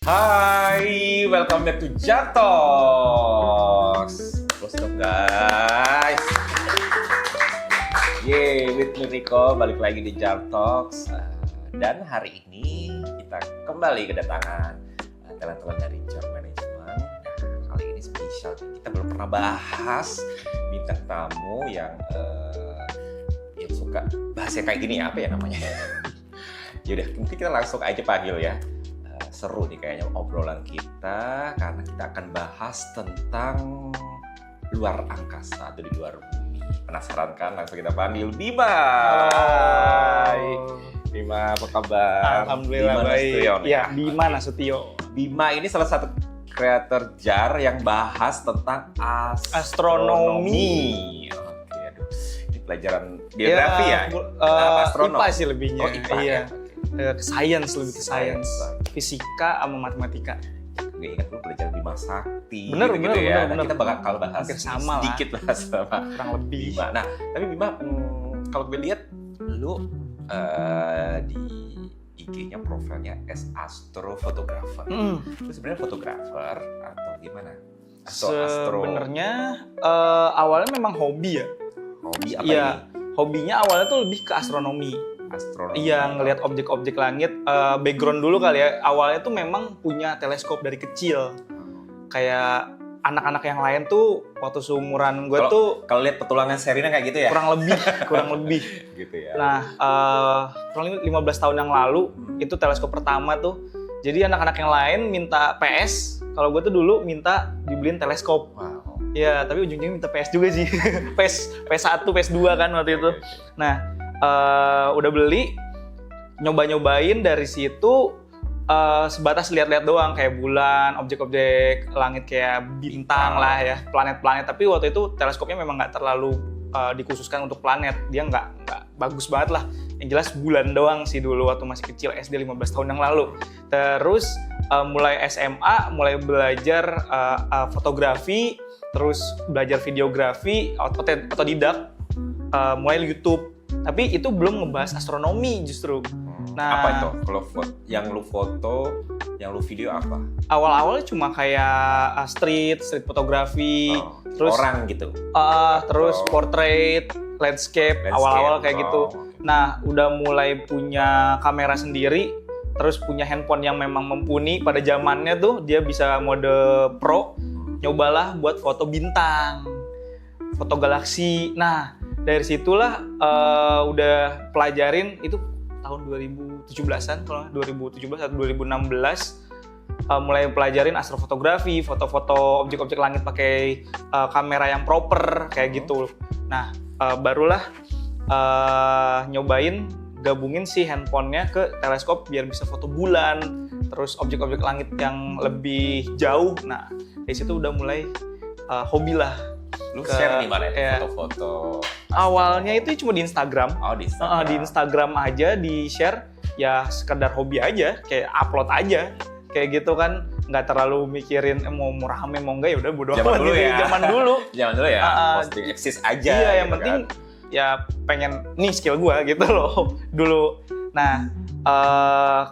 Hai, welcome back to Jartox. What's up guys? Yeay, with me Rico, balik lagi di Jartox. Dan hari ini kita kembali kedatangan talent-talent dari Job Management. Nah, kali ini spesial. Kita belum pernah bahas bintang tamu yang suka bahasa kayak gini, apa ya namanya? Yaudah, mungkin kita langsung aja panggil ya. Seru nih kayaknya obrolan kita karena kita akan bahas tentang luar angkasa atau di luar bumi. Penasaran kan? Langsung kita panggil Bima. Hai. Bima, apa kabar? Alhamdulillah Bima baik. Nasution, Ya, Bima Nasution. Bima ini salah satu kreator JAR yang bahas tentang Astronomi. Oke, aduh. Ini pelajaran geografi ya? Apa astronom? IPA sih lebihnya. Oh, IPA, iya. ya? Ke science, lebih ke science. Science. Fisika sama matematika. Gue ingat dulu belajar Bima Sakti Bener, gitu bener, ya. bener. Kita bakal bahas Hampir sama lah. sedikit lah sama Kurang lebih. Bima. Nah, tapi Bima, kalau gue lihat lu di IG-nya profilnya as astrofotografer. Lu sebenarnya fotografer atau gimana? Sebenarnya awalnya memang hobi ya. Hobi apa Iya. ini? Hobinya awalnya tuh lebih ke astronomi. Astronomi. Iya, ngelihat objek-objek langit. Background dulu kali ya. Awalnya tuh memang punya teleskop dari kecil. Kayak anak-anak yang lain tuh waktu seumuran gue tuh Kalau lihat petualangan Sherina kayak gitu ya? kurang lebih. Gitu ya. Nah, kurang lebih 15 tahun yang lalu itu teleskop pertama tuh. Jadi anak-anak yang lain minta PS. Kalau gue tuh dulu minta dibeliin teleskop. Wow. Ya, tapi ujung-ujungnya minta PS juga sih. PS1, PS2 kan waktu itu. Nah, udah beli, nyoba-nyobain dari situ sebatas lihat-lihat doang kayak bulan, objek-objek langit kayak bintang lah ya, planet-planet. Tapi waktu itu teleskopnya memang nggak terlalu dikhususkan untuk planet, dia nggak bagus banget lah. Yang jelas bulan doang sih dulu waktu masih kecil, SD 15 tahun yang lalu. Terus mulai SMA, mulai belajar fotografi, terus belajar videografi, otodidak, mulai YouTube. Tapi itu belum ngebahas astronomi justru. Nah, Apa itu? Kalau yang lu foto, yang lu video apa? awal-awalnya cuma kayak street fotografi, terus orang gitu. terus portrait, landscape, awal-awal kayak gitu. Okay. Nah, udah mulai punya kamera sendiri, terus punya handphone yang memang mumpuni pada zamannya tuh, dia bisa mode pro. Nyobalah buat foto bintang, foto galaksi. Nah, dari situlah udah pelajarin itu tahun 2017-an, kalau 2017 atau 2016 mulai pelajarin astrofotografi, foto-foto objek-objek langit pakai kamera yang proper kayak gitu. Nah, barulah nyobain gabungin si handphonenya ke teleskop biar bisa foto bulan, terus objek-objek langit yang lebih jauh. Nah, dari situ udah mulai hobi lah. Lu share di mana ya. foto-foto? Awalnya itu cuma di Instagram. Oh, di Instagram. Di Instagram aja di-share, ya sekedar hobi aja, kayak upload aja. Kayak gitu kan, nggak terlalu mikirin mau rame mau enggak, ya udah bodo Zaman amat dulu gitu. ya. Zaman dulu. Jangan dulu ya, posting eksis aja. Iya, yang gitu penting kan. ya pengen nih skill gua gitu loh dulu. Nah,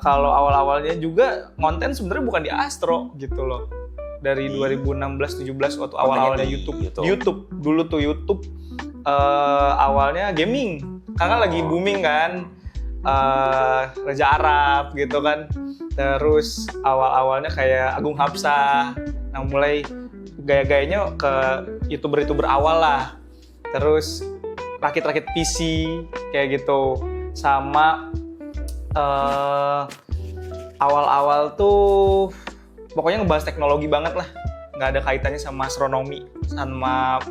kalau awal-awalnya juga konten sebenarnya bukan di astro gitu loh. Dari 2016-17 waktu awal-awalnya YouTube dulu tuh YouTube awalnya gaming karena lagi booming kan, Raja Arab gitu kan, terus awalnya kayak Agung Hapsah. Nah, mulai gaya-gayanya ke youtuber awal lah, terus rakit-rakit PC kayak gitu, sama awal-awal tuh pokoknya ngebahas teknologi banget lah, nggak ada kaitannya sama astronomi, sama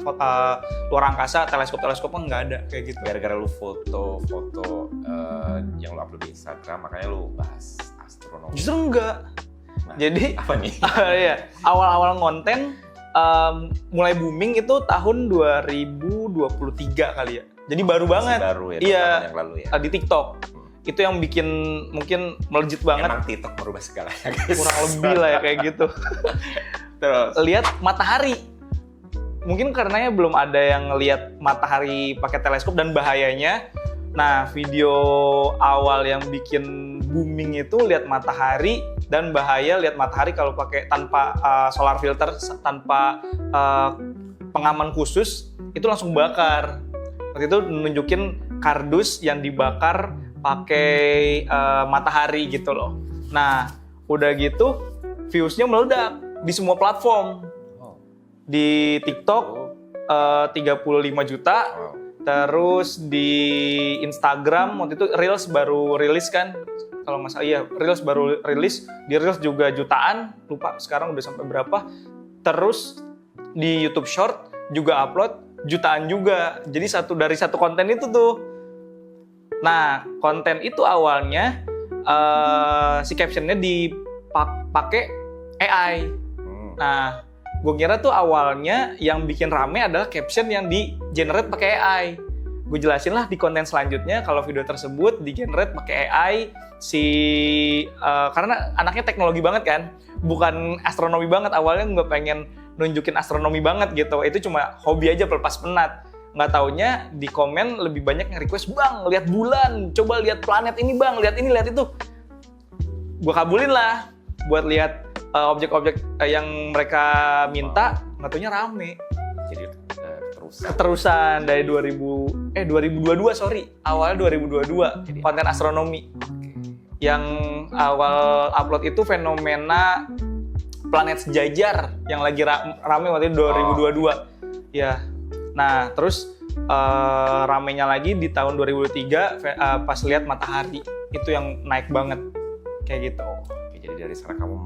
luar angkasa, teleskop nggak ada kayak gitu. Gara-gara lu foto-foto yang lu upload di Instagram, makanya lu bahas astronomi. Justru enggak. Nah, Jadi apa nih? iya, awal-awal konten mulai booming itu tahun 2023 kali ya. Jadi baru banget. Baru ya, iya, tahun yang lalu ya. Di TikTok. Itu yang bikin mungkin melejit banget. Emang TikTok merubah segalanya, guys. Kurang lebih lah ya kayak gitu. Terus Lihat matahari. Mungkin karenanya belum ada yang ngelihat matahari pakai teleskop dan bahayanya. Nah, video awal yang bikin booming itu lihat matahari, dan bahaya lihat matahari kalau pakai tanpa solar filter, tanpa pengaman khusus, itu langsung bakar. Waktu itu nunjukin kardus yang dibakar pakai matahari gitu loh. Nah, udah gitu views-nya meledak di semua platform. Di TikTok 35 juta. Terus di Instagram waktu itu Reels baru rilis kan, kalau nggak salah, iya Reels baru rilis, di Reels juga jutaan, lupa sekarang udah sampai berapa. Terus di YouTube Short juga upload jutaan juga, jadi dari satu konten itu tuh. Nah, konten itu awalnya si captionnya dipakai AI. Nah, gue kira tuh awalnya yang bikin rame adalah caption yang di-generate pakai AI. Gue jelasin lah di konten selanjutnya kalau video tersebut di-generate pakai AI karena anaknya teknologi banget kan, bukan astronomi banget. Awalnya nggak pengen nunjukin astronomi banget gitu, itu cuma hobi aja pelepas penat. Nggak taunya di komen lebih banyak yang request, "Bang, lihat bulan, coba lihat planet ini bang, lihat ini, lihat itu." Gue kabulin lah buat lihat objek-objek yang mereka minta, nggak taunya rame. Jadi keterusan dari 2022, awalnya 2022. Jadi, konten astronomi. Yang awal upload itu fenomena planet sejajar yang lagi rame waktu itu 2022. Ya. Nah, terus ramenya lagi di tahun 2003 pas lihat matahari. Itu yang naik banget. Kayak gitu. Jadi dari sana kamu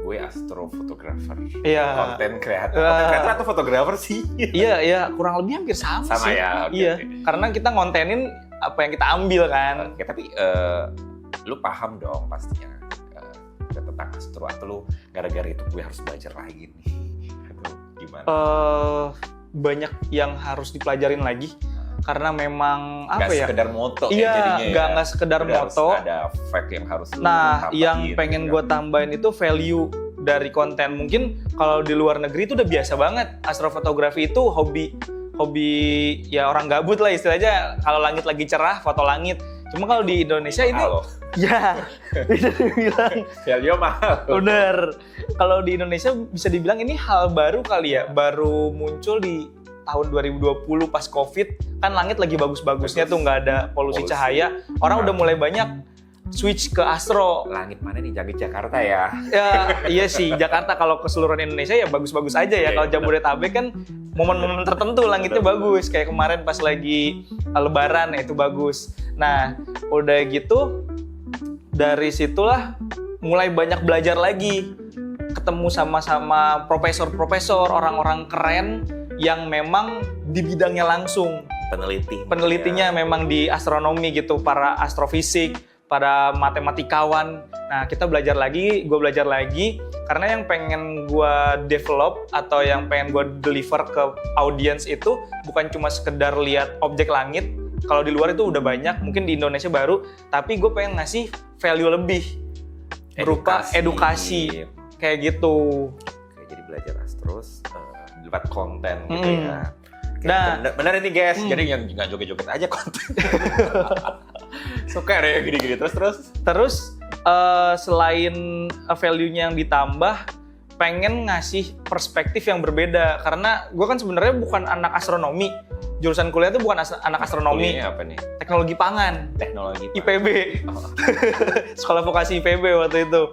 gue astrofotografer, konten kreator atau fotografer sih? Iya, kurang lebih hampir sama sih. Ya, karena kita ngontenin apa yang kita ambil kan. Oke, tapi lu paham dong pastinya tentang astro, atau lu gara-gara itu gue harus belajar lagi nih? Atau gimana? Banyak yang harus dipelajarin lagi. Karena memang nggak sekedar moto jadinya nggak sekedar moto. Ada fact yang harus yang pengen gue tambahin itu value dari konten. Mungkin kalau di luar negeri itu udah biasa banget, astrofotografi itu hobi ya orang gabut lah istilahnya. Kalau langit lagi cerah, foto langit. Cuma kalau di Indonesia ini ya bisa dibilang value mahal. Bener. Kalau di Indonesia bisa dibilang ini hal baru kali ya, baru muncul di tahun 2020 pas COVID, kan langit lagi bagus-bagusnya tuh, nggak ada polusi cahaya. Orang udah mulai banyak switch ke astro. Langit mana nih? Jakarta ya? Ya, iya sih, Jakarta. Kalau keseluruhan Indonesia ya bagus-bagus aja ya. Kalau Jabodetabek kan momen-momen tertentu langitnya bagus. Kayak kemarin pas lagi Lebaran itu bagus. Nah, udah gitu dari situlah mulai banyak belajar lagi. Ketemu sama profesor-profesor, orang-orang keren yang memang di bidangnya langsung. Penelitinya memang di astronomi gitu, para astrofisik, para matematikawan. Nah, gue belajar lagi, karena yang pengen gue develop atau yang pengen gue deliver ke audience itu bukan cuma sekedar lihat objek langit. Kalau di luar itu udah banyak, mungkin di Indonesia baru, tapi gue pengen ngasih value lebih berupa edukasi kayak gitu. Oke, jadi belajar astro lewat konten gitu ya. Nah, benar ini guys. Jadi yang nggak joget-joget aja konten. Suka deh gini-gini terus selain value-nya yang ditambah, pengen ngasih perspektif yang berbeda. Karena gue kan sebenarnya bukan anak astronomi. Jurusan kuliah itu bukan anak astronomi. Kuliahnya apa nih? Teknologi pangan. IPB. Sekolah vokasi IPB waktu itu.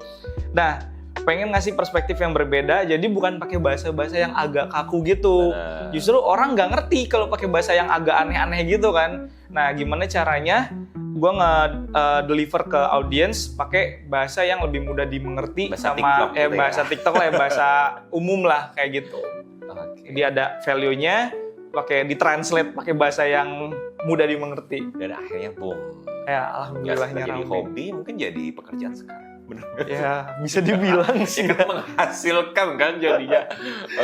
Nah, pengen ngasih perspektif yang berbeda, jadi bukan pakai bahasa-bahasa yang agak kaku gitu. Justru orang nggak ngerti kalau pakai bahasa yang agak aneh-aneh gitu kan. Nah, gimana caranya gue nge-deliver ke audience pakai bahasa yang lebih mudah dimengerti, bahasa sama TikTok bahasa TikTok lah, bahasa umum lah kayak gitu. Jadi ada value-nya, pakai ditranslate pakai bahasa yang mudah dimengerti. Dan akhirnya boom. Ya, alhamdulillahnya jadi ramai. hobi, mungkin jadi pekerjaan sekarang. Bener. Ya, bisa dibilang sih. Kan menghasilkan kan jadinya.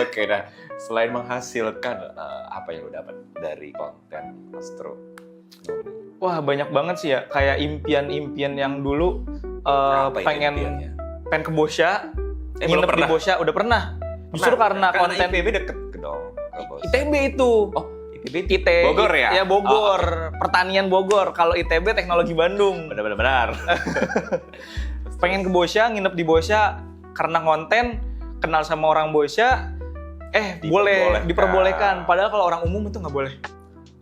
Oke, nah selain menghasilkan, apa yang lo dapat dari konten astro? Wah, banyak banget sih ya. Kayak impian-impian yang dulu pengen ke Bosya, nginep di Bosya, udah pernah. Justru karena konten IPB deket ke dong. ITB itu. Oh, ITB Bogor ya? Ya Bogor, pertanian Bogor. Kalau ITB teknologi Bandung. Benar. Pengen ke Bosya, nginep di Bosya karena konten, kenal sama orang Bosya, boleh diperbolehkan. Padahal kalau orang umum itu nggak boleh.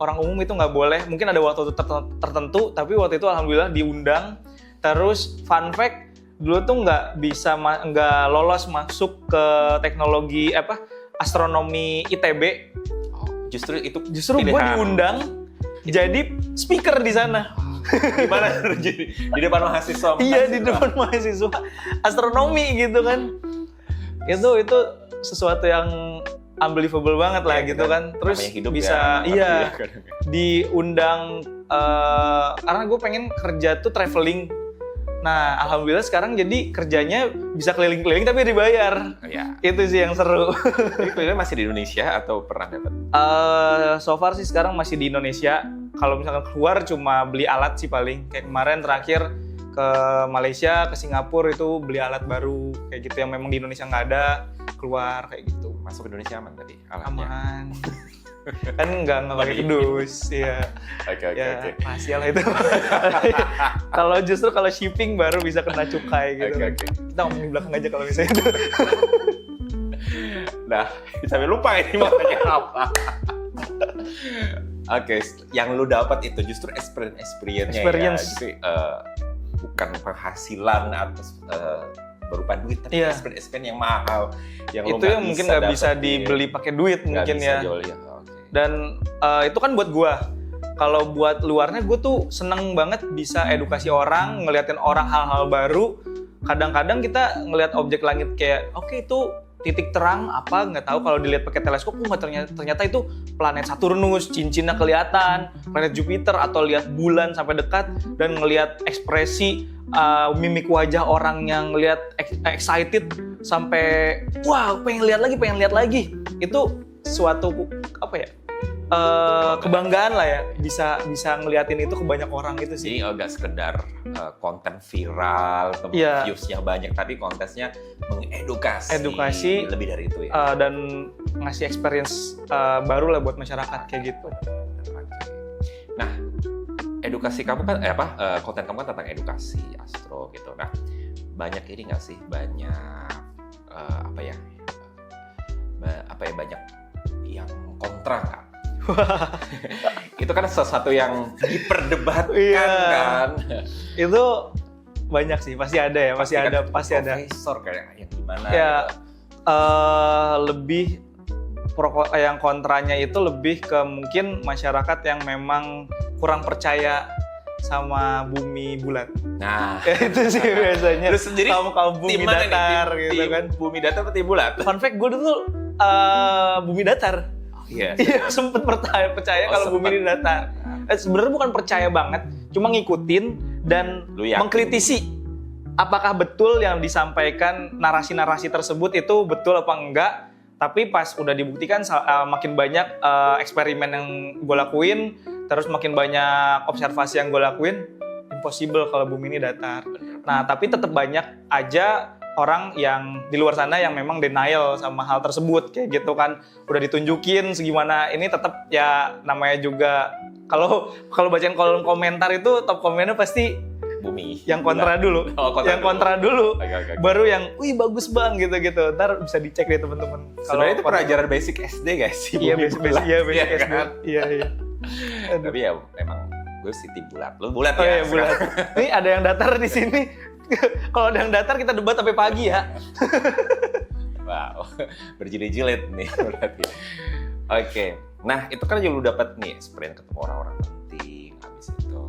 Orang umum itu nggak boleh. Mungkin ada waktu tertentu, tapi waktu itu alhamdulillah diundang. Terus fun fact, dulu tuh nggak lolos masuk ke teknologi astronomi ITB. Justru gue diundang jadi speaker di sana. Gimana di depan mahasiswa? Iya, di depan mahasiswa astronomi gitu kan. Itu sesuatu yang unbelievable banget lah gitu kan. Terus bisa diundang karena gue pengen kerja tuh traveling. Nah, alhamdulillah sekarang jadi kerjanya bisa keliling-keliling tapi dibayar. Ya. Itu sih yang seru. Jadi kelilingnya masih di Indonesia atau pernah dapat? So far sih sekarang masih di Indonesia. Kalau misalkan keluar cuma beli alat sih paling. Kayak kemarin terakhir ke Malaysia, ke Singapura itu beli alat baru kayak gitu yang memang di Indonesia nggak ada, keluar kayak gitu. Masuk Indonesia aman tadi alatnya? Aman. Kan nggak pakai kedus ya. Oke. Rahasia lah itu. Kalau shipping baru bisa kena cukai gitu. Oke. Kita ngomongin belakang aja kalau misalnya itu. Nah, sampai lupa ini mau tanya apa. Oke, yang lu dapat itu justru experience-nya ya. Jadi bukan penghasilan atau berupa duit, tapi experience yang mahal. Yang itu yang mungkin nggak bisa dibeli pakai duit mungkin ya. Dan itu kan buat gua. Kalau buat luarnya gue tuh seneng banget bisa edukasi orang, ngeliatin orang hal-hal baru. Kadang-kadang kita ngeliat objek langit kayak, oke, itu titik terang apa nggak tahu, kalau dilihat pakai teleskop ternyata itu planet Saturnus, cincinnya kelihatan, planet Jupiter, atau lihat bulan sampai dekat dan ngelihat ekspresi mimik wajah orang yang ngelihat excited sampai wah pengen lihat lagi. Itu suatu kebanggaan lah ya, bisa ngeliatin itu ke banyak orang itu sih. Jadi nggak sekedar konten viral, viewsnya banyak, tapi kontennya mengedukasi lebih dari itu ya. Dan ngasih experience baru lah buat masyarakat kayak gitu. Nah, edukasi kamu kan konten kamu kan tentang edukasi astro gitu. Nah, banyak ini nggak sih, banyak banyak yang kontra nggak? Itu kan sesuatu yang diperdebatkan kan. Itu banyak sih, pasti ada ya, pasti ada. Profesor kayak yang gimana? Ya, lebih yang kontranya itu lebih ke mungkin masyarakat yang memang kurang percaya sama bumi bulat. Nah, itu sih biasanya. Terus sendiri kaum bumi datar gitu kan. Bumi datar atau tim bulat? Fun fact, gue dulu bumi datar. Iya, sempet percaya kalau bumi ini datar. Sebenarnya bukan percaya banget, cuma ngikutin dan mengkritisi apakah betul yang disampaikan narasi-narasi tersebut itu betul apa enggak. Tapi pas udah dibuktikan makin banyak eksperimen yang gue lakuin, terus makin banyak observasi yang gue lakuin, impossible kalau bumi ini datar. Nah, tapi tetap banyak aja orang yang di luar sana yang memang denial sama hal tersebut kayak gitu kan. Udah ditunjukin segimana ini, tetap ya namanya juga kalau bacain kolom komentar itu top komennya pasti bumi yang kontra dulu. Kontra dulu. Okay. Baru yang wih bagus bang gitu. Ntar bisa dicek deh teman-teman. Sebenarnya itu pelajaran basic SD guys sih. Iya, basic SD. Kan? Iya. Tapi ya memang gue sih tim bulat. Lu bulat ya? Iya, bulat. Nih ada yang datar di sini. Kalau ada yang datar kita debat sampai pagi ya. Wow, berjilid-jilid nih berarti. Oke, nah itu kan lu dapat nih experience ketemu orang-orang penting, habis itu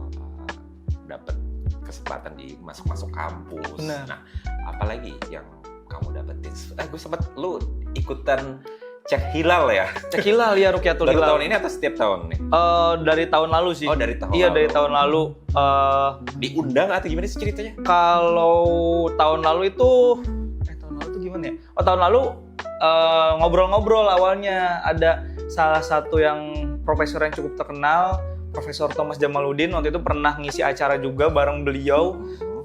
dapat kesempatan di masuk kampus. Benar. Nah, apalagi yang kamu dapetin? Gue sempat lu ikutan cek hilal ya? Cek hilal ya, Rukyatul Hilal. Baru tahun ini atau setiap tahun nih? Dari tahun lalu sih. Oh, dari tahun lalu. Dari tahun lalu. Diundang atau gimana sih ceritanya? Kalau tahun lalu itu gimana ya? Tahun lalu ngobrol-ngobrol awalnya. Ada salah satu yang profesor yang cukup terkenal, Profesor Thomas Jamaluddin, waktu itu pernah ngisi acara juga bareng beliau.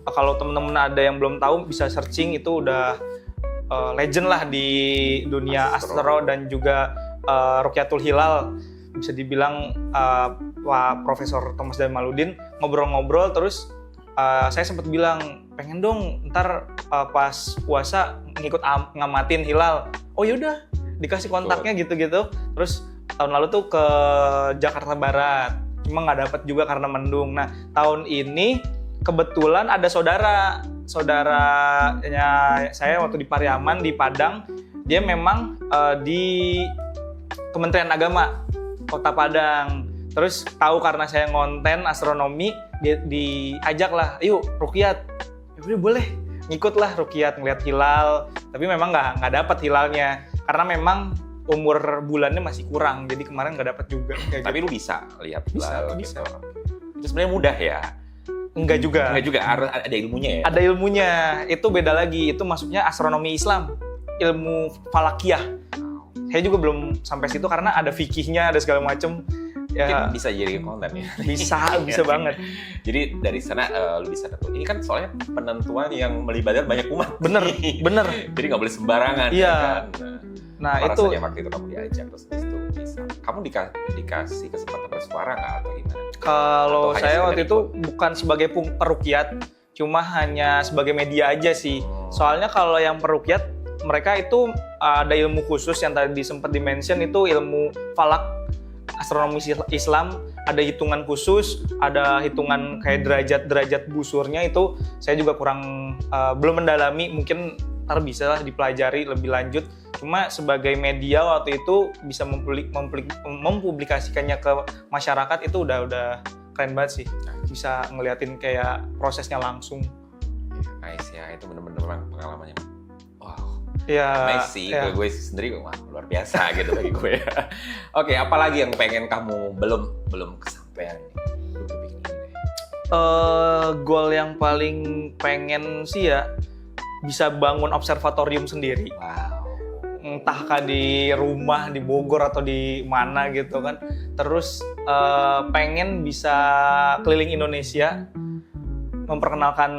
Kalau teman-teman ada yang belum tahu bisa searching, itu udah legend lah di dunia astro dan juga Rukyatul Hilal. bisa dibilang Pak Profesor Thomas Jamaludin ngobrol-ngobrol, terus saya sempat bilang pengen dong ntar pas puasa ngikut ngamatin hilal. Oh yaudah, dikasih kontaknya gitu-gitu. Terus tahun lalu tuh ke Jakarta Barat, cuma nggak dapet juga karena mendung. Nah tahun ini kebetulan ada saudaranya saya waktu di Pariaman di Padang, dia memang di Kementerian Agama Kota Padang. Terus tahu karena saya ngonten astronomi, dia diajak lah, yuk ruqyat. Ya udah boleh, ngikut lah ruqyat ngeliat hilal. Tapi memang nggak dapat hilalnya karena memang umur bulannya masih kurang, jadi kemarin nggak dapat juga. Tapi lu bisa lihat hilal bisa. gitu. Itu sebenarnya mudah ya? Enggak juga, harus ada ilmunya ya? Ada ilmunya, itu beda lagi. Itu masuknya astronomi Islam, ilmu falakiyah. Saya juga belum sampai situ karena ada fikihnya, ada segala macem. Ya, mungkin bisa jadi konten ya? Bisa banget. Jadi dari sana lu bisa tentu. Ini kan soalnya penentuan yang melibatkan banyak umat. Bener. Jadi nggak boleh sembarangan. Iya. Kan? Nah apa itu. rasanya waktu itu kamu diajak terus itu bisa. Kamu dikasih kesempatan bersuara nggak atau gimana? Kalau Atau saya waktu itu ikut? bukan sebagai peruqyat, cuma hanya sebagai media aja sih. Soalnya kalau yang peruqyat, mereka itu ada ilmu khusus yang tadi sempat di-mention, itu ilmu falak, astronomi Islam, ada hitungan khusus, ada hitungan kayak derajat busurnya. Itu saya juga kurang belum mendalami, mungkin ntar bisa lah dipelajari lebih lanjut. Cuma sebagai media waktu itu bisa mempublikasikannya ke masyarakat, itu udah keren banget sih. Bisa ngeliatin kayak prosesnya langsung. Nice ya, itu bener-bener memang pengalamannya. Wow. Ya, nice sih, gue sendiri wah luar biasa gitu bagi gue. Oke, apalagi yang pengen kamu belum kesampaian nih? Lu bikin ini deh. Goal yang paling pengen sih ya bisa bangun observatorium sendiri. Wow. Entah di rumah di Bogor atau di mana gitu kan. Terus pengen bisa keliling Indonesia, memperkenalkan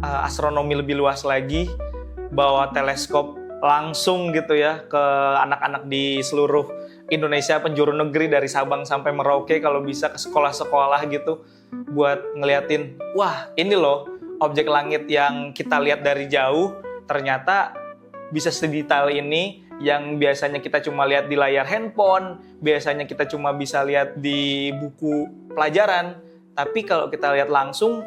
astronomi lebih luas lagi, bawa teleskop langsung gitu ya ke anak-anak di seluruh Indonesia, penjuru negeri dari Sabang sampai Merauke, kalau bisa ke sekolah-sekolah gitu buat ngeliatin, wah ini loh objek langit yang kita lihat dari jauh ternyata bisa sedetail ini, yang biasanya kita cuma lihat di layar handphone, biasanya kita cuma bisa lihat di buku pelajaran, tapi kalau kita lihat langsung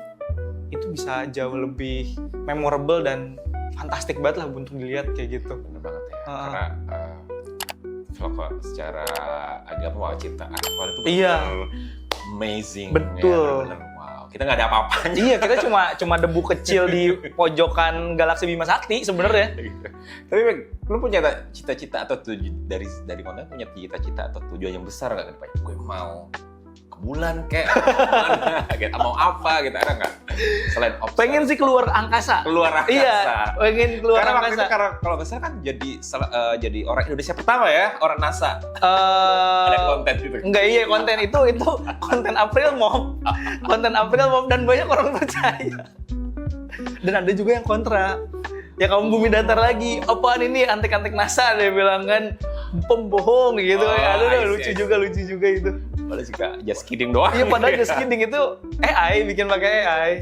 itu bisa jauh lebih memorable dan fantastik banget lah untuk dilihat kayak gitu. Bener banget ya, karena kalau secara agama ciptaan Tuhan itu benar amazing. Betul. Ya, wow, kita nggak ada apa-apanya. Iya, kita cuma debu kecil di pojokan galaksi Bima Sakti sebenarnya. Tapi lu punya cita-cita atau dari konten punya cita-cita atau tujuan yang besar nggak? Gue mau ke bulan kayak mana, gitu. Mau apa gitu, ada nggak? Selain observ. Pengen sih keluar angkasa. Iya, pengen keluar karena angkasa. Waktu itu, karena kalau nggak salah kan jadi orang Indonesia pertama ya, orang NASA. Ada konten gitu. Enggak, iya konten itu konten April Mop. Konten April Mop dan banyak orang percaya. Dan ada juga yang kontra. Ya kamu bumi datar lagi, apaan ini antek-antek NASA, dia bilang kan pembohong gitu. Aduh, lucu juga itu. Padahal juga just kidding doang. Iya, padahal just kidding itu AI, bikin pakai AI.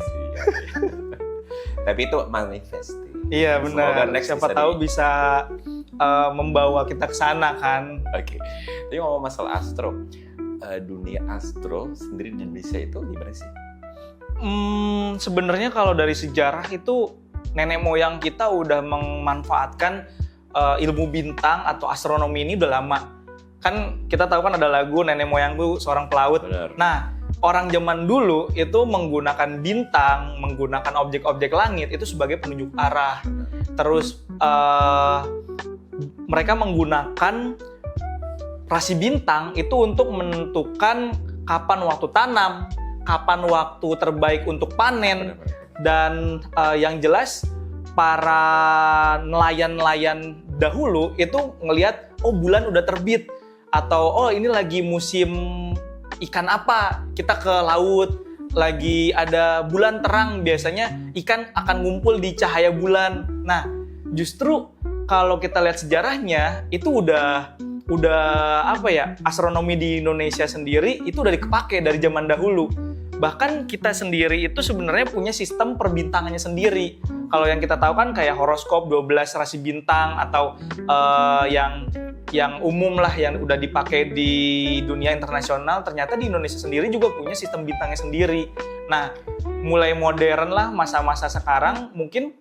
Tapi itu manifest. Iya benar. Siapa tahu bisa membawa kita ke sana kan. Oke. Tapi ngomong masalah astro, dunia astro sendiri di Indonesia itu gimana sih? Sebenarnya kalau dari sejarah itu nenek moyang kita udah memanfaatkan ilmu bintang atau astronomi ini udah lama. Kan kita tahu kan ada lagu nenek moyangku seorang pelaut. Benar. Nah, orang zaman dulu itu menggunakan bintang, menggunakan objek-objek langit itu sebagai penunjuk arah. Terus mereka menggunakan rasi bintang itu untuk menentukan kapan waktu tanam, kapan waktu terbaik untuk panen. Dan yang jelas para nelayan-nelayan dahulu itu ngelihat, oh bulan udah terbit, atau oh ini lagi musim ikan apa, kita ke laut, lagi ada bulan terang, biasanya ikan akan ngumpul di cahaya bulan. Nah justru kalau kita lihat sejarahnya itu udah udah apa ya, astronomi di Indonesia sendiri itu udah dikepake dari zaman dahulu. Bahkan kita sendiri itu sebenarnya punya sistem perbintangannya sendiri. Kalau yang kita tahu kan kayak horoskop 12 rasi bintang atau yang umum lah yang udah dipakai di dunia internasional, ternyata di Indonesia sendiri juga punya sistem bintangnya sendiri. Nah, mulai modern lah masa-masa sekarang mungkin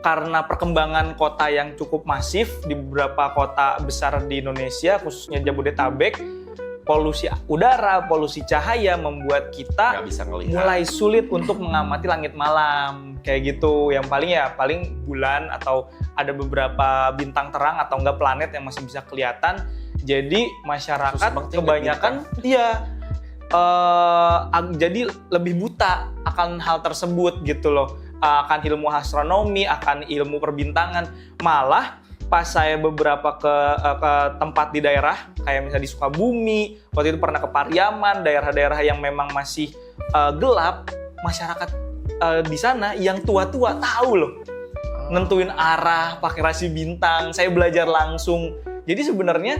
karena perkembangan kota yang cukup masif di beberapa kota besar di Indonesia, khususnya Jabodetabek, polusi udara, polusi cahaya membuat kita Nggak bisa ngelihat. mulai sulit untuk mengamati langit malam. Kayak gitu, yang paling bulan atau ada beberapa bintang terang atau enggak planet yang masih bisa kelihatan. Jadi masyarakat kebanyakan jadi lebih buta akan hal tersebut gitu loh. Akan ilmu astronomi, akan ilmu perbintangan. Malah pas saya beberapa ke tempat di daerah, kayak misalnya di Sukabumi, waktu itu pernah ke Pariaman, daerah-daerah yang memang masih gelap, masyarakat di sana yang tua-tua tahu loh, nentuin arah pakai rasi bintang. Saya belajar langsung. Jadi sebenarnya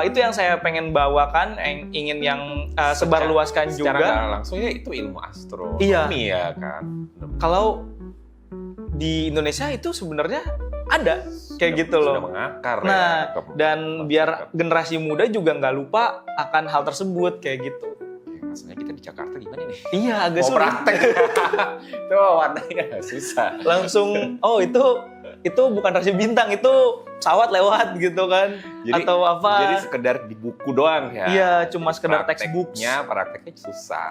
itu yang saya pengen bawakan, ingin yang sebarluaskan juga. Secara langsung ya itu ilmu astronomi ya kan. Kalau di Indonesia itu sebenarnya ada kayak gitu loh. Sudah mengakar nah, ya. Dan biar generasi muda juga nggak lupa akan hal tersebut kayak gitu. Maksudnya kita di Jakarta gimana nih? Iya, agak Mau sulit. praktek. Itu warnanya susah. Langsung, itu bukan rasi bintang, itu pesawat lewat gitu kan. Atau apa. Jadi sekedar di buku doang ya? Iya, cuma sekedar textbook. Prakteknya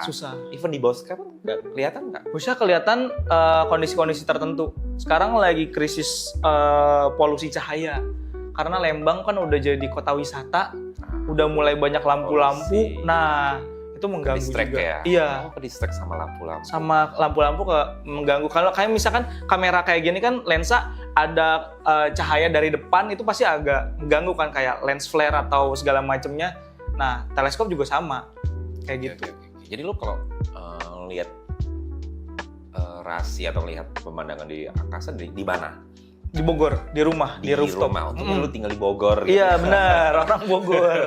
susah. Even di bawah sekarang nggak kelihatan nggak? Bisa kelihatan kondisi-kondisi tertentu. Sekarang lagi krisis polusi cahaya. Karena Lembang kan udah jadi kota wisata, udah mulai banyak lampu-lampu. Nah, itu mengganggu Distract juga. Ya? Iya. Distract sama lampu-lampu. Sama lampu-lampu mengganggu. Kalau kayak misalkan kamera kayak gini kan lensa ada cahaya dari depan itu pasti agak mengganggu kan, kayak lens flare atau segala macamnya. Nah, teleskop juga sama kayak gitu. Oke. Jadi lo kalau lihat rasi atau lihat pemandangan di angkasa di mana? Di Bogor, di rumah, di rooftop. Untungnya lu tinggal di Bogor. Iya gitu. Benar, orang Bogor.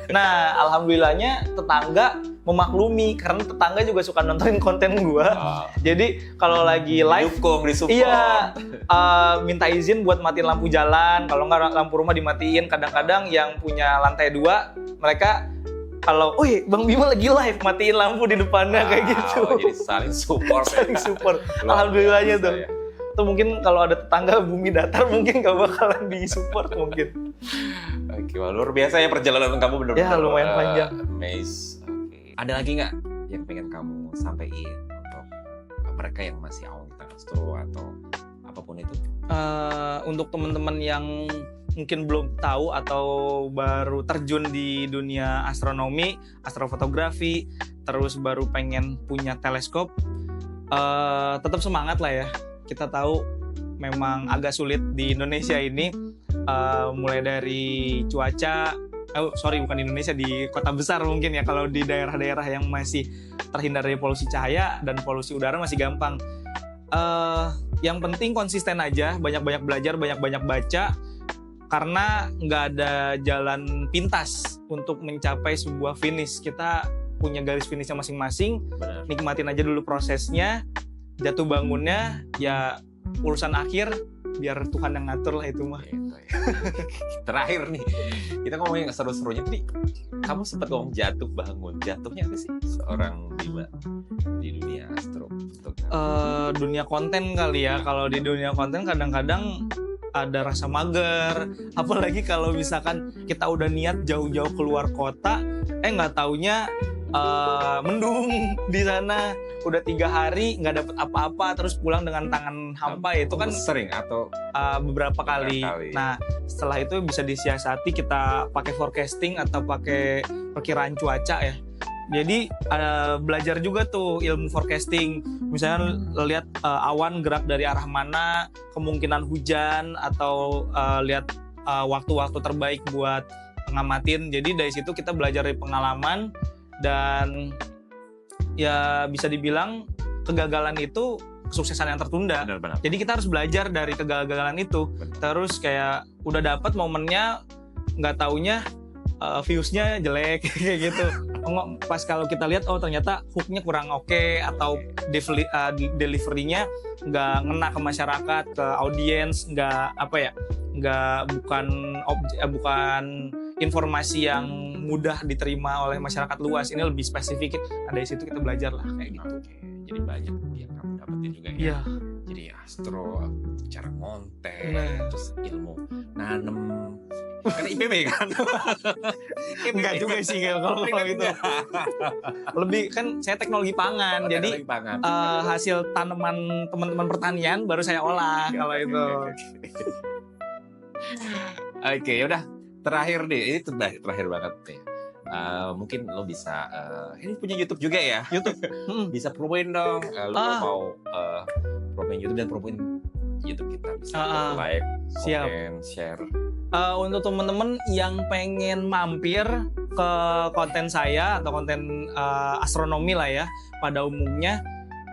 Nah, alhamdulillahnya tetangga memaklumi karena tetangga juga suka nontonin konten gua. Jadi kalau lagi live, disupport. Iya, minta izin buat matiin lampu jalan. Kalau nggak lampu rumah dimatiin. Kadang-kadang yang punya lantai 2 mereka kalau, Bang Bima lagi live, matiin lampu di depannya kayak gitu. Jadi saling support. Saling support. Alhamdulillahnya tuh. Ya. Atau mungkin kalau ada tetangga bumi datar mungkin gak bakalan di-support mungkin. Oke, wah, luar biasa ya perjalanan kamu benar-benar. Ya, lumayan panjang. Amaze. Oke. Ada lagi nggak yang pengen kamu sampaikan untuk mereka yang masih awam tentang astro atau apapun itu? Untuk teman-teman yang mungkin belum tahu atau baru terjun di dunia astronomi, astrofotografi, terus baru pengen punya teleskop, tetap semangat lah ya. Kita tahu memang agak sulit di Indonesia ini, mulai dari cuaca, bukan di Indonesia, di kota besar mungkin ya. Kalau di daerah-daerah yang masih terhindar dari polusi cahaya dan polusi udara masih gampang. Yang penting konsisten aja, banyak-banyak belajar, banyak-banyak baca, karena nggak ada jalan pintas untuk mencapai sebuah finish. Kita punya garis finishnya masing-masing. Benar. Nikmatin aja dulu prosesnya. Jatuh bangunnya ya urusan akhir, biar Tuhan yang ngatur lah itu mah. Gitu ya. Terakhir nih, kita ngomongin seru-serunya tadi. Kamu sempat ngomong jatuh bangun. Jatuhnya apa sih seorang Bima di dunia astro? Dunia konten kali ya. Kalau di dunia konten kadang-kadang ada rasa mager. Apalagi kalau misalkan kita udah niat jauh-jauh keluar kota, nggak taunya mendung di sana, udah 3 hari nggak dapet apa-apa, terus pulang dengan tangan hampa. Itu kan sering atau beberapa kali. Nah, setelah itu bisa disiasati, kita pakai forecasting atau pakai perkiraan cuaca ya. Jadi belajar juga tuh ilmu forecasting. Misalnya lihat awan gerak dari arah mana, kemungkinan hujan, atau lihat waktu-waktu terbaik buat ngamatin. Jadi dari situ kita belajar dari pengalaman. Dan ya bisa dibilang kegagalan itu kesuksesan yang tertunda. Benar. Jadi kita harus belajar dari kegagalan itu. Benar. Terus kayak udah dapat momennya, nggak taunya views-nya jelek kayak gitu. Pas kalau kita lihat ternyata hook-nya kurang oke atau delivery-nya nggak ngena ke masyarakat, ke audiens, bukan informasi yang mudah diterima oleh masyarakat luas. Ini lebih spesifik. Nah, dari situ kita belajar lah kayak gitu. Oke. Jadi banyak yang kamu dapetin juga ya. Iya. Jadi astro, cara ngonten, Nah. terus ilmu nanem. Kan IPB kan? Enggak juga sih kalau gitu. Lebih kan saya teknologi pangan. Jadi pangan. hasil tanaman teman-teman pertanian baru saya olah kalau itu. Oke, yaudah. Terakhir deh, ini terakhir banget nih. Mungkin lo bisa, ini punya YouTube juga ya? YouTube. Bisa promoin dong. Lo mau promoin YouTube dan promoin YouTube kita. Bisa like, Siap. komen, share. Untuk teman-teman yang pengen mampir ke konten saya atau konten astronomi lah ya, pada umumnya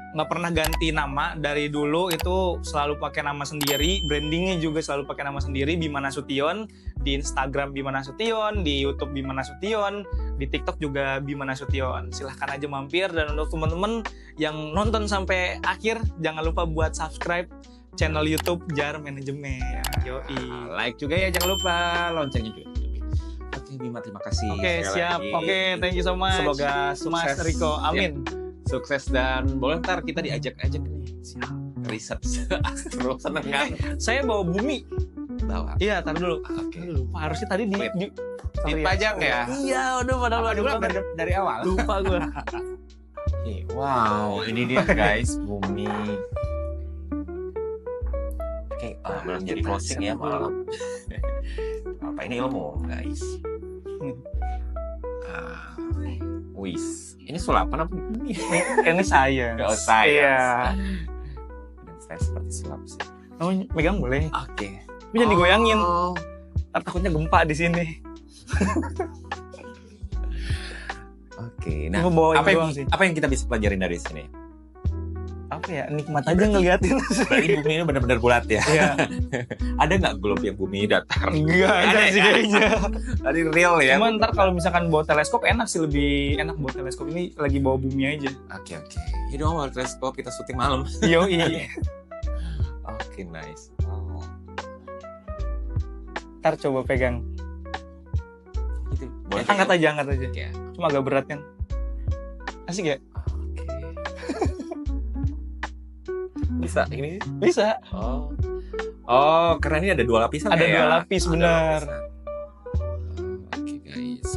nggak pernah ganti nama dari dulu, itu selalu pakai nama sendiri, brandingnya juga selalu pakai nama sendiri, Bima Nasution, di Instagram Bima Nasution, di YouTube Bima Nasution, di TikTok juga Bima Nasution. Silahkan aja mampir. Dan untuk teman-teman yang nonton sampai akhir, jangan lupa buat subscribe channel YouTube Jar Manajemen. Yoi. Like juga ya, jangan lupa loncengnya juga. Oke Bima, terima kasih. Oke, siap. Oke, thank you so much. Semoga sukses. Mas Riko. Amin. Sukses dan boleh ntar kita diajak-ajak nih. Riset astro, seneng kan? Saya bawa bumi. Bawa. Iya, tar dulu. Oke. Lupa, harusnya tadi Dipajang ya? Iya, udah padahal dari awal. lupa gue. Wow, ini dia guys, bumi. Oke, belum jadi closing ya malam. Apa ini ilmu guys? Wis, ini sulapan apa ini? Ini saya. Oh, saya. Iya. Dan saya seperti sulap sih. Oh, megang boleh. Oke. Tapi jangan digoyangin. Oh. Ntar takutnya gempa di sini. Oke. Nah, Cuma bawa apa ini yang, doang sih. apa yang kita bisa pelajarin dari sini? Apa ya? Nikmat aja ngeliatin. Berarti bumi ini benar-benar bulat ya? Iya. Ada nggak globe yang bumi datar? Enggak ada sih kayaknya. Tadi real ya? Cuma ntar kalau misalkan bawa teleskop enak sih, lebih enak bawa teleskop. Ini lagi bawa bumi aja. Oke. Ya dong, bawa teleskop kita syuting malam. Yoi. Oke, nice. Wow. Ntar coba pegang. Gitu. Boleh Angkat aja. Oke. Cuma agak berat kan. Asik ya? Oke. Bisa ini? Bisa. Oh, karena ini ada 2 lapisan Ada ya? 2 lapis, Ada benar. 2 lapisan. Oke, guys.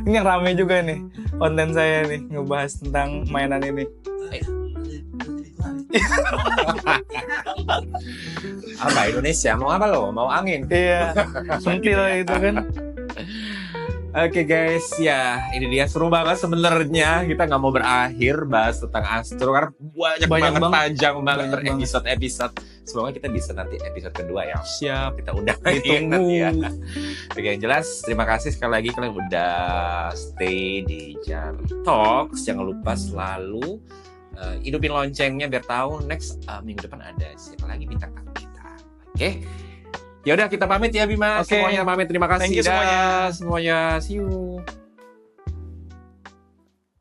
Ini yang rame juga nih konten saya nih, ngebahas tentang mainan ini. Apa Indonesia? Mau apa lo? Mau angin? Iya, sentil itu kan. Oke guys, ya ini dia seru banget sebenarnya. Kita nggak mau berakhir bahas tentang astro karena banyak banget, panjang banget episode. Semoga kita bisa nanti episode kedua ya. Siap. Kita undang Ditunggu. ya. Oke, yang jelas terima kasih sekali lagi kalian udah stay di Jar Talks. Jangan lupa selalu hidupin loncengnya biar tahu next minggu depan ada siapa lagi bintang tamu kita. Oke. Ya udah kita pamit ya Bima. Oke. Semuanya pamit. Terima kasih. Thank you semuanya. Semuanya see you.